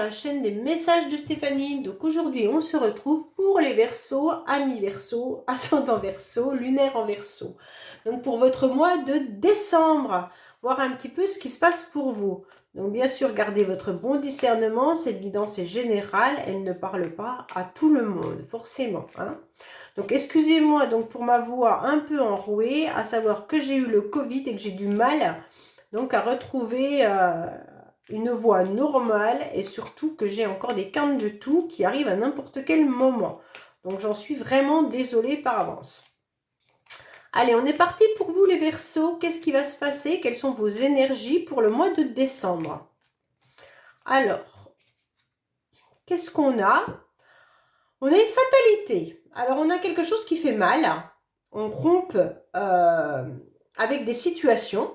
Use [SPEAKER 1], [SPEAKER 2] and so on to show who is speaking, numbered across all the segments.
[SPEAKER 1] la chaîne des messages de Stéphanie. Donc aujourd'hui, on se retrouve pour les Verseaux, amis Verseaux, ascendant Verseau, lunaire en Verseau. Donc pour votre mois de décembre, voir un petit peu ce qui se passe pour vous. Donc bien sûr, gardez votre bon discernement, cette guidance est générale, elle ne parle pas à tout le monde, forcément. Hein. Donc excusez-moi donc pour ma voix un peu enrouée, à savoir que j'ai eu le Covid et que j'ai du mal donc à retrouver une voix normale et surtout que j'ai encore des quintes de toux qui arrivent à n'importe quel moment. Donc j'en suis vraiment désolée par avance. Allez, on est parti pour vous les Verseaux. Qu'est-ce qui va se passer? Quelles sont vos énergies pour le mois de décembre? Alors, qu'est-ce qu'on a? On a une fatalité. Alors, on a quelque chose qui fait mal. On rompt avec des situations.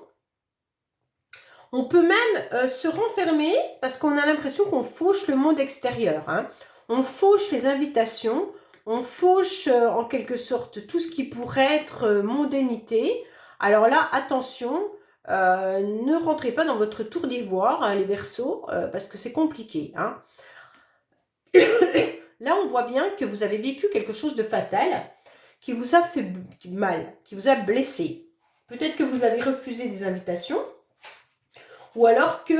[SPEAKER 1] On peut même se renfermer parce qu'on a l'impression qu'on fauche le monde extérieur. Hein. On fauche les invitations. On fauche en quelque sorte tout ce qui pourrait être mondanité. Alors là, attention, ne rentrez pas dans votre tour d'ivoire, hein, les Verseaux, parce que c'est compliqué. Hein. Là, on voit bien que vous avez vécu quelque chose de fatal qui vous a fait mal, qui vous a blessé. Peut-être que vous avez refusé des invitations ou alors que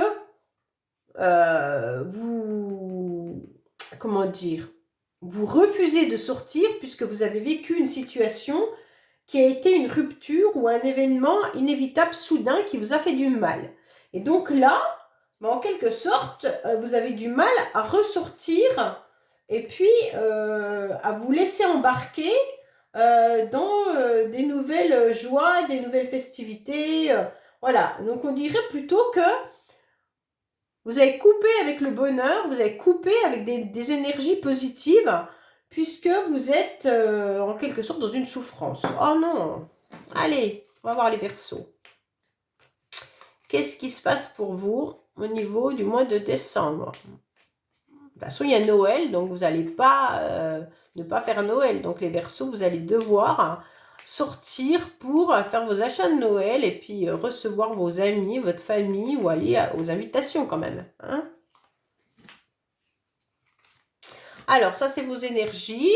[SPEAKER 1] vous refusez de sortir puisque vous avez vécu une situation qui a été une rupture ou un événement inévitable soudain qui vous a fait du mal. Et donc là, en quelque sorte, vous avez du mal à ressortir et puis à vous laisser embarquer dans des nouvelles joies, des nouvelles festivités. Voilà, donc on dirait plutôt que vous avez coupé avec le bonheur, vous avez coupé avec des énergies positives, puisque vous êtes en quelque sorte dans une souffrance. Oh non! Allez, on va voir les Verseaux. Qu'est-ce qui se passe pour vous au niveau du mois de décembre? De toute façon, il y a Noël, donc vous n'allez pas ne pas faire Noël. Donc les Verseaux, vous allez devoir sortir pour faire vos achats de Noël et puis recevoir vos amis, votre famille ou aller aux invitations quand même. Hein? Alors, ça, c'est vos énergies.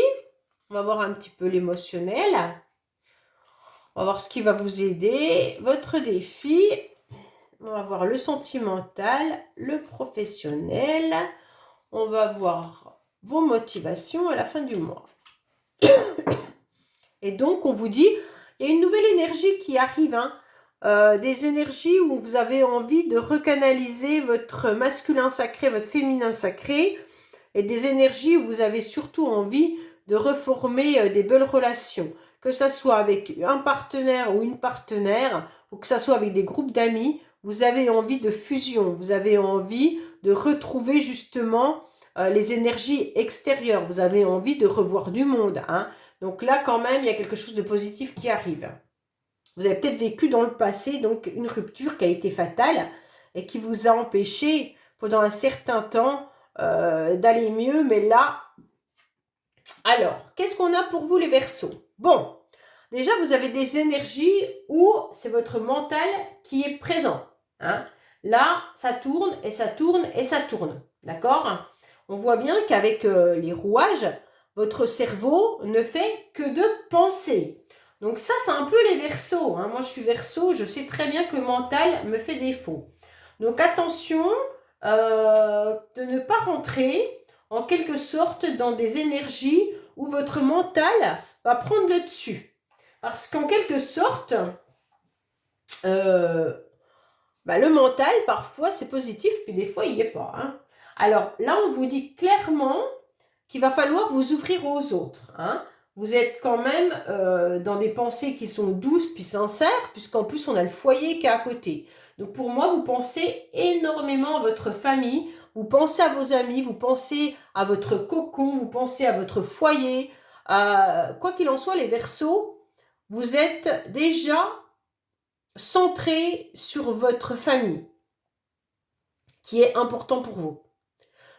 [SPEAKER 1] On va voir un petit peu l'émotionnel. On va voir ce qui va vous aider. Votre défi. On va voir le sentimental, le professionnel. On va voir vos motivations à la fin du mois. Et donc, on vous dit, il y a une nouvelle énergie qui arrive. Hein. Des énergies où vous avez envie de recanaliser votre masculin sacré, votre féminin sacré. Et des énergies où vous avez surtout envie de reformer des belles relations. Que ce soit avec un partenaire ou une partenaire, ou que ce soit avec des groupes d'amis, vous avez envie de fusion, vous avez envie de retrouver justement les énergies extérieures, vous avez envie de revoir du monde. Hein. Donc là, quand même, il y a quelque chose de positif qui arrive. Vous avez peut-être vécu dans le passé donc une rupture qui a été fatale et qui vous a empêché pendant un certain temps d'aller mieux, mais là, alors, qu'est-ce qu'on a pour vous les Verseaux? Bon, déjà, vous avez des énergies où c'est votre mental qui est présent. Hein. Là, ça tourne et ça tourne et ça tourne, d'accord? On voit bien qu'avec les rouages, votre cerveau ne fait que de penser. Donc ça, c'est un peu les Verseaux. Hein. Moi, je suis Verseau, je sais très bien que le mental me fait défaut. Donc attention de ne pas rentrer en quelque sorte dans des énergies où votre mental va prendre le dessus. Parce qu'en quelque sorte, le mental, parfois, c'est positif, puis des fois, il n'y est pas. Hein. Alors là, on vous dit clairement qu'il va falloir vous ouvrir aux autres. Hein. Vous êtes quand même dans des pensées qui sont douces puis sincères, puisqu'en plus, on a le foyer qui est à côté. Donc pour moi, vous pensez énormément à votre famille, vous pensez à vos amis, vous pensez à votre cocon, vous pensez à votre foyer. Quoi qu'il en soit, les Verseaux, vous êtes déjà centré sur votre famille, qui est important pour vous.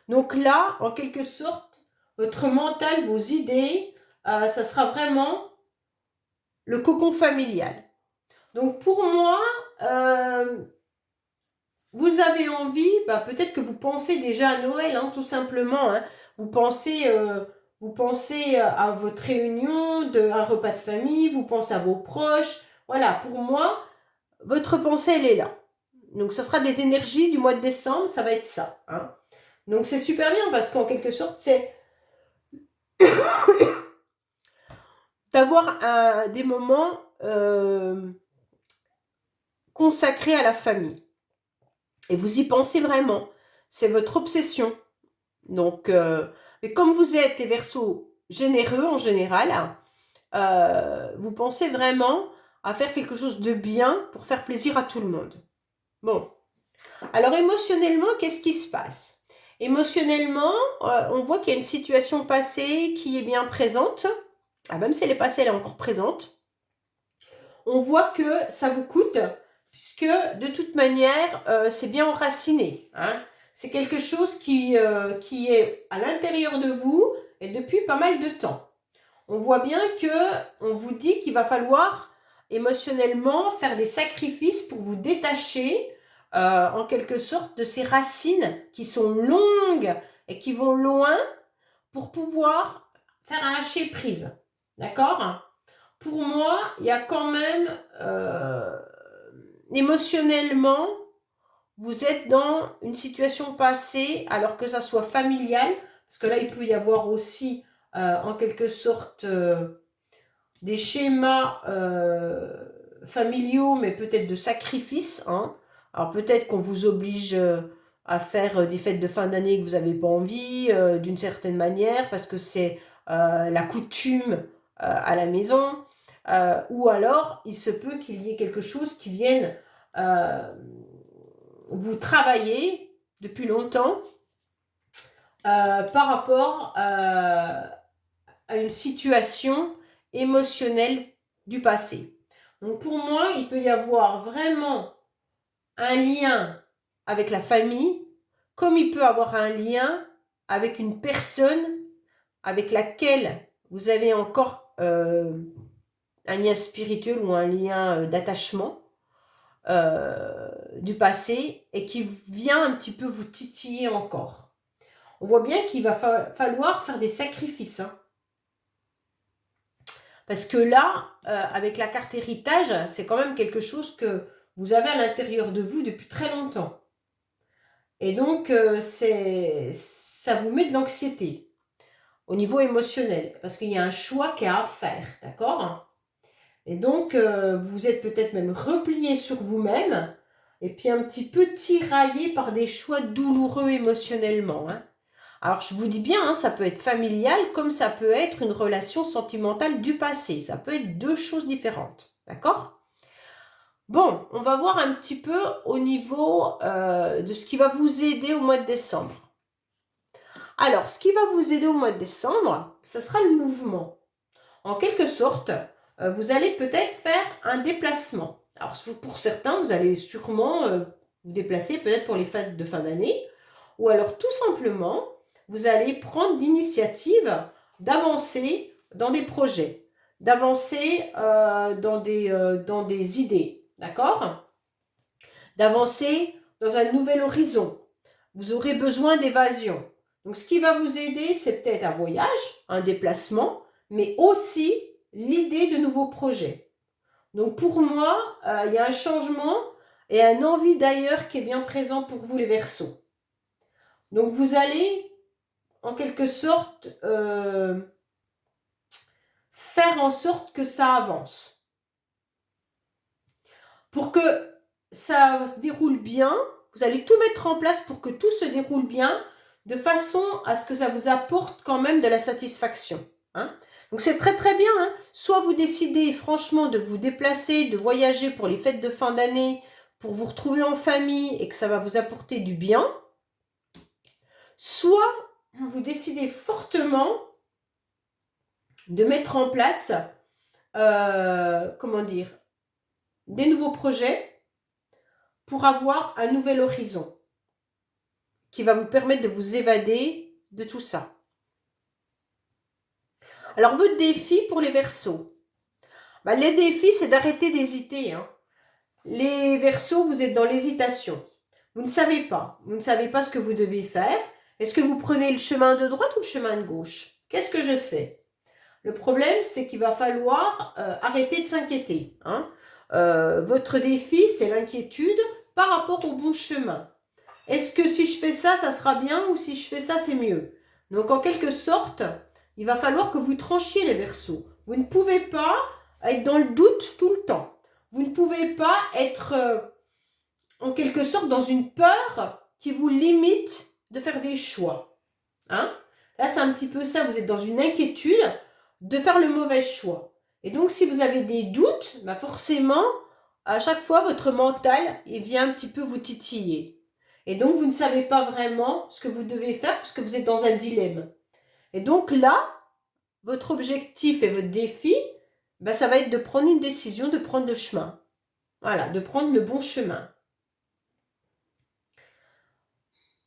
[SPEAKER 1] Donc là, en quelque sorte, votre mental, vos idées, ça sera vraiment le cocon familial. Donc pour moi, vous avez envie, peut-être que vous pensez déjà à Noël, hein, tout simplement. Hein. Vous pensez à votre réunion, un repas de famille, vous pensez à vos proches. Voilà, pour moi, votre pensée, elle est là. Donc, ce sera des énergies du mois de décembre, ça va être ça. Hein. Donc, c'est super bien parce qu'en quelque sorte, c'est d'avoir des moments consacrés à la famille. Et vous y pensez vraiment. C'est votre obsession. Donc, mais comme vous êtes des Verseaux généreux en général, vous pensez vraiment à faire quelque chose de bien pour faire plaisir à tout le monde. Bon. Alors, émotionnellement, qu'est-ce qui se passe? Émotionnellement, on voit qu'il y a une situation passée qui est bien présente. Ah, même si elle est passée, elle est encore présente. On voit que ça vous coûte, puisque de toute manière, c'est bien enraciné. Hein. C'est quelque chose qui est à l'intérieur de vous et depuis pas mal de temps. On voit bien qu'on vous dit qu'il va falloir émotionnellement faire des sacrifices pour vous détacher en quelque sorte de ces racines qui sont longues et qui vont loin pour pouvoir faire un lâcher prise. D'accord? Pour moi, il y a quand même émotionnellement, vous êtes dans une situation passée, alors que ça soit familial, parce que là, il peut y avoir aussi, en quelque sorte, des schémas familiaux, mais peut-être de sacrifice. Hein. Alors peut-être qu'on vous oblige à faire des fêtes de fin d'année que vous n'avez pas envie, d'une certaine manière, parce que c'est la coutume à la maison. Ou alors, il se peut qu'il y ait quelque chose qui vienne vous travailler depuis longtemps par rapport à une situation émotionnelle du passé. Donc pour moi, il peut y avoir vraiment un lien avec la famille, comme il peut avoir un lien avec une personne avec laquelle vous avez encore un lien spirituel ou un lien d'attachement du passé et qui vient un petit peu vous titiller encore. On voit bien qu'il va falloir faire des sacrifices. Hein. Parce que là, avec la carte héritage, c'est quand même quelque chose que vous avez à l'intérieur de vous depuis très longtemps. Et donc, ça vous met de l'anxiété au niveau émotionnel. Parce qu'il y a un choix qui est à faire, d'accord? Et donc, vous êtes peut-être même replié sur vous-même et puis un petit peu tiraillé par des choix douloureux émotionnellement. Hein. Alors, je vous dis bien, hein, ça peut être familial comme ça peut être une relation sentimentale du passé. Ça peut être deux choses différentes. D'accord? Bon, on va voir un petit peu au niveau de ce qui va vous aider au mois de décembre. Alors, ce qui va vous aider au mois de décembre, ce sera le mouvement. En quelque sorte, vous allez peut-être faire un déplacement. Alors, pour certains, vous allez sûrement vous déplacer peut-être pour les fêtes de fin d'année. Ou alors, tout simplement, vous allez prendre l'initiative d'avancer dans des projets, d'avancer dans des idées, d'accord? D'avancer dans un nouvel horizon. Vous aurez besoin d'évasion. Donc, ce qui va vous aider, c'est peut-être un voyage, un déplacement, mais aussi l'idée de nouveaux projets. Donc, pour moi, il y a un changement et un envie d'ailleurs qui est bien présent pour vous, les Verseaux. Donc, vous allez, en quelque sorte, faire en sorte que ça avance. Pour que ça se déroule bien, vous allez tout mettre en place pour que tout se déroule bien, de façon à ce que ça vous apporte quand même de la satisfaction. Hein. Donc c'est très très bien. Hein. Soit vous décidez franchement de vous déplacer, de voyager pour les fêtes de fin d'année, pour vous retrouver en famille et que ça va vous apporter du bien. Soit vous décidez fortement de mettre en place, des nouveaux projets pour avoir un nouvel horizon qui va vous permettre de vous évader de tout ça. Alors, votre défi pour les Verseaux. Les défis, c'est d'arrêter d'hésiter. Hein. Les Verseaux, vous êtes dans l'hésitation. Vous ne savez pas. Vous ne savez pas ce que vous devez faire. Est-ce que vous prenez le chemin de droite ou le chemin de gauche? Qu'est-ce que je fais? Le problème, c'est qu'il va falloir arrêter de s'inquiéter. Hein. Votre défi, c'est l'inquiétude par rapport au bon chemin. Est-ce que si je fais ça, ça sera bien ou si je fais ça, c'est mieux? Donc, en quelque sorte, il va falloir que vous tranchiez les Verseaux. Vous ne pouvez pas être dans le doute tout le temps. Vous ne pouvez pas être, en quelque sorte, dans une peur qui vous limite de faire des choix. Hein? Là, c'est un petit peu ça. Vous êtes dans une inquiétude de faire le mauvais choix. Et donc, si vous avez des doutes, bah forcément, à chaque fois, votre mental, il vient un petit peu vous titiller. Et donc, vous ne savez pas vraiment ce que vous devez faire parce que vous êtes dans un dilemme. Et donc là, votre objectif et votre défi, bah, ça va être de prendre une décision, de prendre le chemin. Voilà, de prendre le bon chemin.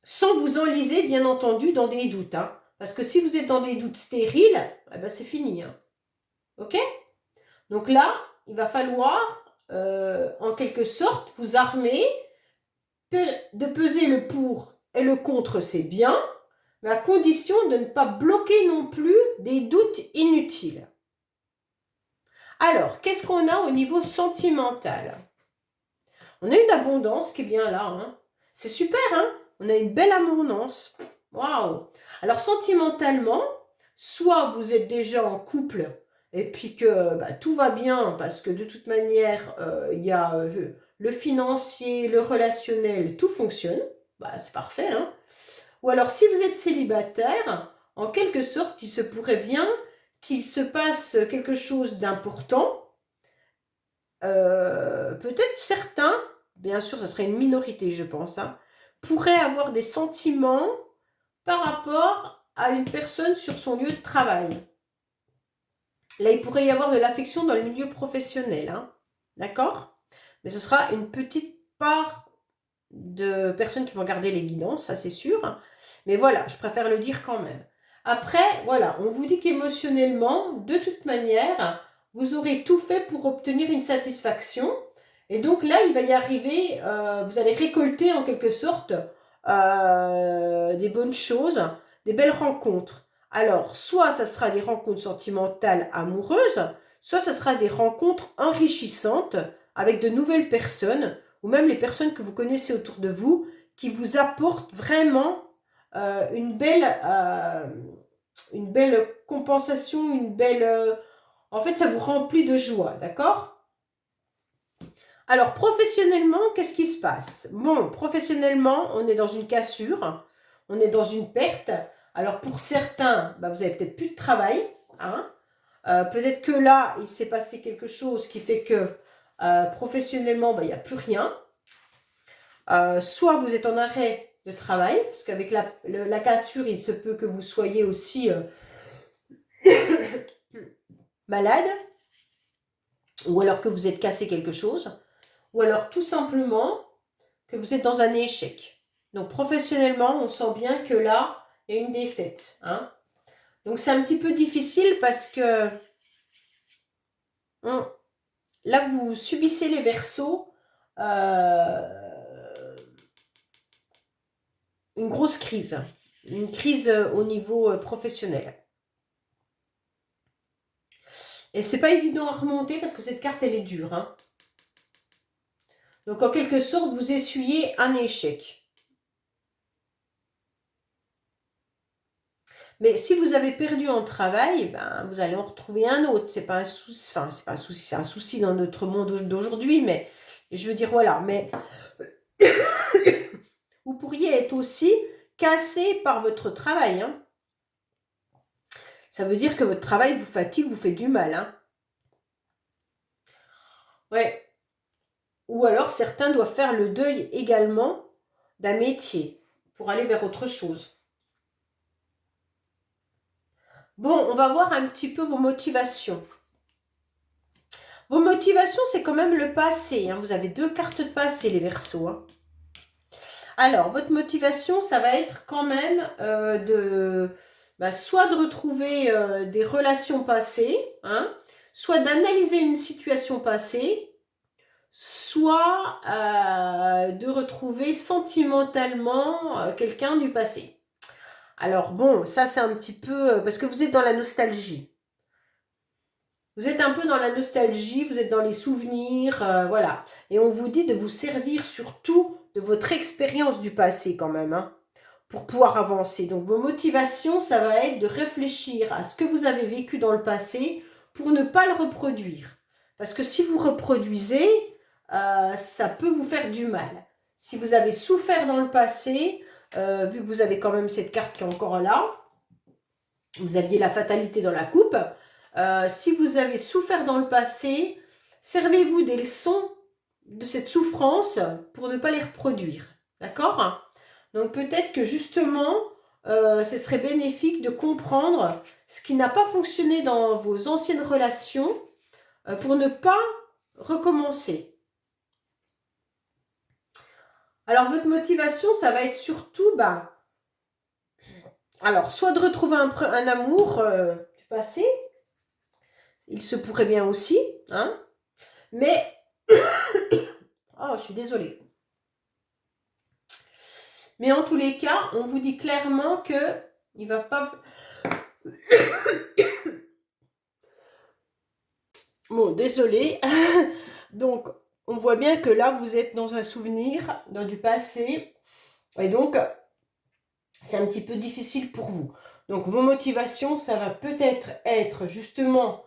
[SPEAKER 1] Sans vous enliser, bien entendu, dans des doutes. Hein. Parce que si vous êtes dans des doutes stériles, eh ben c'est fini. Hein. Ok? Donc là, il va falloir, en quelque sorte, vous armer, de peser le pour et le contre, c'est bien, mais à condition de ne pas bloquer non plus des doutes inutiles. Alors, qu'est-ce qu'on a au niveau sentimental? On a une abondance qui est bien là. Hein. C'est super, hein? On a une belle abondance. Waouh! Alors, sentimentalement, soit vous êtes déjà en couple et puis que bah, tout va bien parce que de toute manière, il y a le financier, le relationnel, tout fonctionne. Bah, c'est parfait, hein? Ou alors, si vous êtes célibataire, en quelque sorte, il se pourrait bien qu'il se passe quelque chose d'important. Peut-être certains, bien sûr, ça serait une minorité, je pense, hein, pourraient avoir des sentiments par rapport à une personne sur son lieu de travail. Là, il pourrait y avoir de l'affection dans le milieu professionnel, hein, d'accord? Mais ce sera une petite part de personnes qui vont garder les guidances, ça c'est sûr. Mais voilà, je préfère le dire quand même. Après, voilà, on vous dit qu'émotionnellement, de toute manière, vous aurez tout fait pour obtenir une satisfaction. Et donc là, il va y arriver, vous allez récolter en quelque sorte des bonnes choses, des belles rencontres. Alors, soit ça sera des rencontres sentimentales amoureuses, soit ça sera des rencontres enrichissantes avec de nouvelles personnes, ou même les personnes que vous connaissez autour de vous, qui vous apportent vraiment une belle compensation, une belle... en fait, ça vous remplit de joie, d'accord? Alors, professionnellement, qu'est-ce qui se passe? Bon, professionnellement, on est dans une cassure, on est dans une perte. Alors, pour certains, bah, vous avez peut-être plus de travail. Hein? Peut-être que là, il s'est passé quelque chose qui fait que professionnellement, bah, il n'y a plus rien. Soit vous êtes en arrêt de travail, parce qu'avec la cassure, il se peut que vous soyez aussi malade, ou alors que vous êtes cassé quelque chose, ou alors tout simplement que vous êtes dans un échec. Donc professionnellement, on sent bien que là, il y a une défaite. Hein. Donc c'est un petit peu difficile parce que là, vous subissez les Verseaux, une grosse crise. Une crise au niveau professionnel. Et c'est pas évident à remonter parce que cette carte, elle est dure. Hein. Donc, en quelque sorte, vous essuyez un échec. Mais si vous avez perdu en travail, ben, vous allez en retrouver un autre. C'est pas un souci, enfin, c'est pas un souci, c'est un souci dans notre monde d'aujourd'hui, mais je veux dire, voilà. Mais vous pourriez être aussi cassé par votre travail. Hein. Ça veut dire que votre travail vous fatigue, vous fait du mal. Hein. Ouais. Ou alors, certains doivent faire le deuil également d'un métier pour aller vers autre chose. Bon, on va voir un petit peu vos motivations. Vos motivations, c'est quand même le passé. Hein. Vous avez 2 cartes de passé, les Verseaux. Hein. Alors, votre motivation, ça va être quand même soit de retrouver des relations passées, hein, soit d'analyser une situation passée, soit de retrouver sentimentalement quelqu'un du passé. Alors bon, ça c'est un petit peu... parce que vous êtes dans la nostalgie. Vous êtes un peu dans la nostalgie, vous êtes dans les souvenirs, voilà. Et on vous dit de vous servir surtout de votre expérience du passé quand même, hein, pour pouvoir avancer. Donc vos motivations, ça va être de réfléchir à ce que vous avez vécu dans le passé pour ne pas le reproduire. Parce que si vous reproduisez, ça peut vous faire du mal. Si vous avez souffert dans le passé, vu que vous avez quand même cette carte qui est encore là, vous aviez la fatalité dans la coupe, si vous avez souffert dans le passé, servez-vous des leçons de cette souffrance pour ne pas les reproduire. D'accord? Donc peut-être que justement, ce serait bénéfique de comprendre ce qui n'a pas fonctionné dans vos anciennes relations pour ne pas recommencer. Alors votre motivation, ça va être surtout, alors soit de retrouver un amour du passé, il se pourrait bien aussi, hein, mais, oh, je suis désolée. Mais en tous les cas, on vous dit clairement que il va pas... Bon, désolée. Donc, on voit bien que là, vous êtes dans un souvenir, dans du passé. Et donc, c'est un petit peu difficile pour vous. Donc, vos motivations, ça va peut-être être justement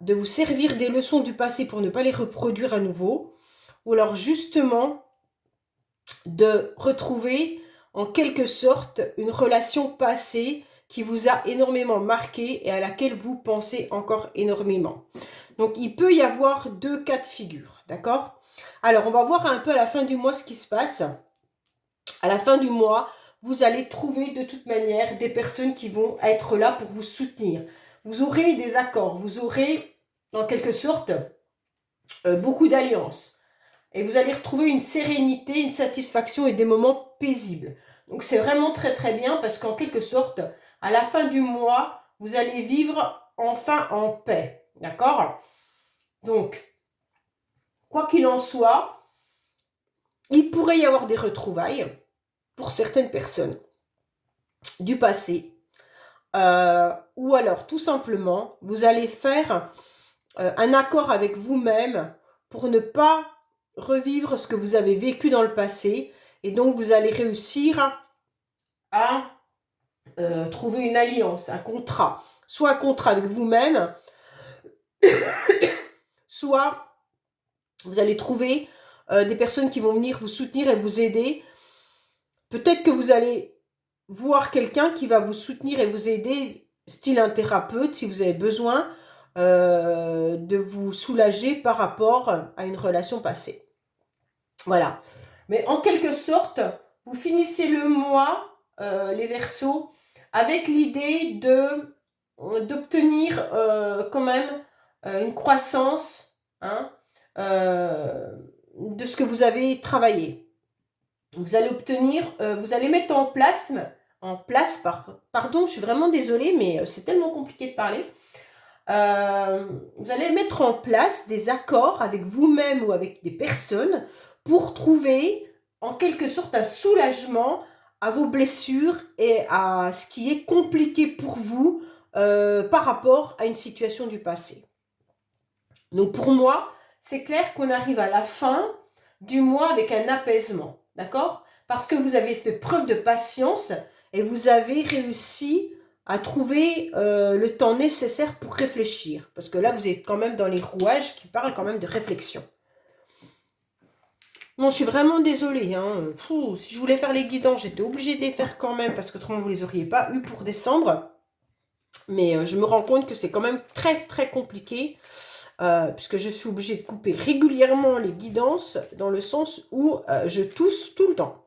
[SPEAKER 1] de vous servir des leçons du passé pour ne pas les reproduire à nouveau. Ou alors, justement, de retrouver en quelque sorte une relation passée qui vous a énormément marqué et à laquelle vous pensez encore énormément. Donc, il peut y avoir deux cas de figure, d'accord? Alors, on va voir un peu à la fin du mois ce qui se passe. À la fin du mois, vous allez trouver de toute manière des personnes qui vont être là pour vous soutenir. Vous aurez des accords, vous aurez en quelque sorte beaucoup d'alliances. Et vous allez retrouver une sérénité, une satisfaction et des moments paisibles. Donc c'est vraiment très très bien parce qu'en quelque sorte, à la fin du mois, vous allez vivre enfin en paix. D'accord? Donc, quoi qu'il en soit, il pourrait y avoir des retrouvailles pour certaines personnes du passé. Ou alors, tout simplement, vous allez faire un accord avec vous-même pour ne pas revivre ce que vous avez vécu dans le passé. Et donc, vous allez réussir à trouver une alliance, un contrat. Soit un contrat avec vous-même, soit vous allez trouver des personnes qui vont venir vous soutenir et vous aider. Peut-être que vous allez voir quelqu'un qui va vous soutenir et vous aider, style un thérapeute, si vous avez besoin de vous soulager par rapport à une relation passée. Voilà. Mais en quelque sorte, vous finissez le mois, les Verseaux, avec l'idée d'obtenir quand même une croissance, hein, de ce que vous avez travaillé. Vous allez obtenir, vous allez mettre en place, pardon, je suis vraiment désolée, mais c'est tellement compliqué de parler. Vous allez mettre en place des accords avec vous-même ou avec des personnes pour trouver en quelque sorte un soulagement à vos blessures et à ce qui est compliqué pour vous par rapport à une situation du passé. Donc pour moi, c'est clair qu'on arrive à la fin du mois avec un apaisement, d'accord? Parce que vous avez fait preuve de patience et vous avez réussi à trouver le temps nécessaire pour réfléchir. Parce que là, vous êtes quand même dans les rouages qui parlent quand même de réflexion. Bon, je suis vraiment désolée. Hein. Si je voulais faire les guidons, j'étais obligée de les faire quand même parce que autrement, vous ne les auriez pas eu pour décembre. Mais je me rends compte que c'est quand même très, très compliqué. Puisque je suis obligée de couper régulièrement les guidances dans le sens où je tousse tout le temps.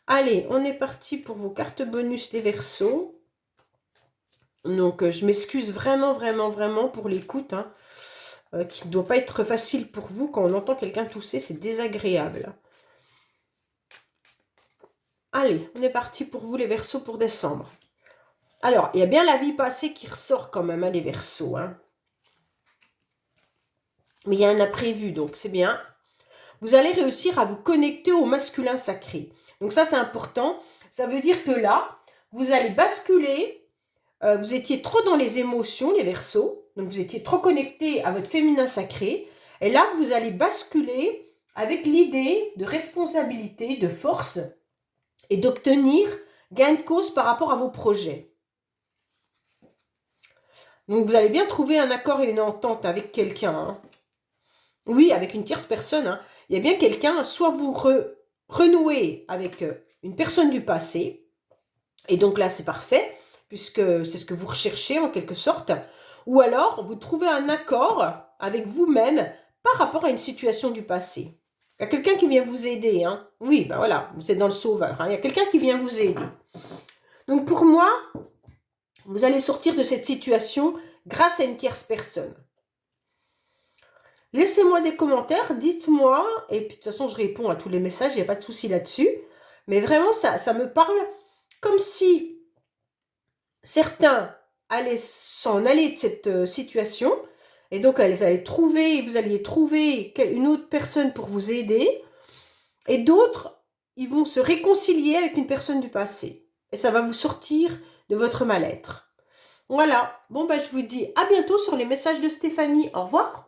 [SPEAKER 1] Allez, on est parti pour vos cartes bonus des Verseaux. Donc, je m'excuse vraiment, vraiment, vraiment pour l'écoute, hein, qui ne doit pas être facile pour vous. Quand on entend quelqu'un tousser, c'est désagréable. Allez, on est parti pour vous les Verseaux pour décembre. Alors, il y a bien la vie passée qui ressort quand même, hein, les Verseaux, hein. mais il y a un imprévu, donc c'est bien. Vous allez réussir à vous connecter au masculin sacré. Donc ça, c'est important. Ça veut dire que là, vous allez basculer. Vous étiez trop dans les émotions, les Verseaux. Donc vous étiez trop connecté à votre féminin sacré. Et là, vous allez basculer avec l'idée de responsabilité, de force et d'obtenir gain de cause par rapport à vos projets. Donc vous allez bien trouver un accord et une entente avec quelqu'un. Hein. Oui, avec une tierce personne. Hein. Il y a bien quelqu'un, soit vous renouez avec une personne du passé, et donc là c'est parfait, puisque c'est ce que vous recherchez en quelque sorte, ou alors vous trouvez un accord avec vous-même par rapport à une situation du passé. Il y a quelqu'un qui vient vous aider. Hein. Oui, ben voilà, vous êtes dans le sauveur. Hein. Il y a quelqu'un qui vient vous aider. Donc pour moi, vous allez sortir de cette situation grâce à une tierce personne. Laissez-moi des commentaires, dites-moi, et puis de toute façon je réponds à tous les messages, il n'y a pas de souci là-dessus. Mais vraiment, ça me parle comme si certains allaient s'en aller de cette situation, et donc vous alliez trouver une autre personne pour vous aider, et d'autres, ils vont se réconcilier avec une personne du passé. Et ça va vous sortir de votre mal-être. Voilà, bon je vous dis à bientôt sur les messages de Stéphanie. Au revoir.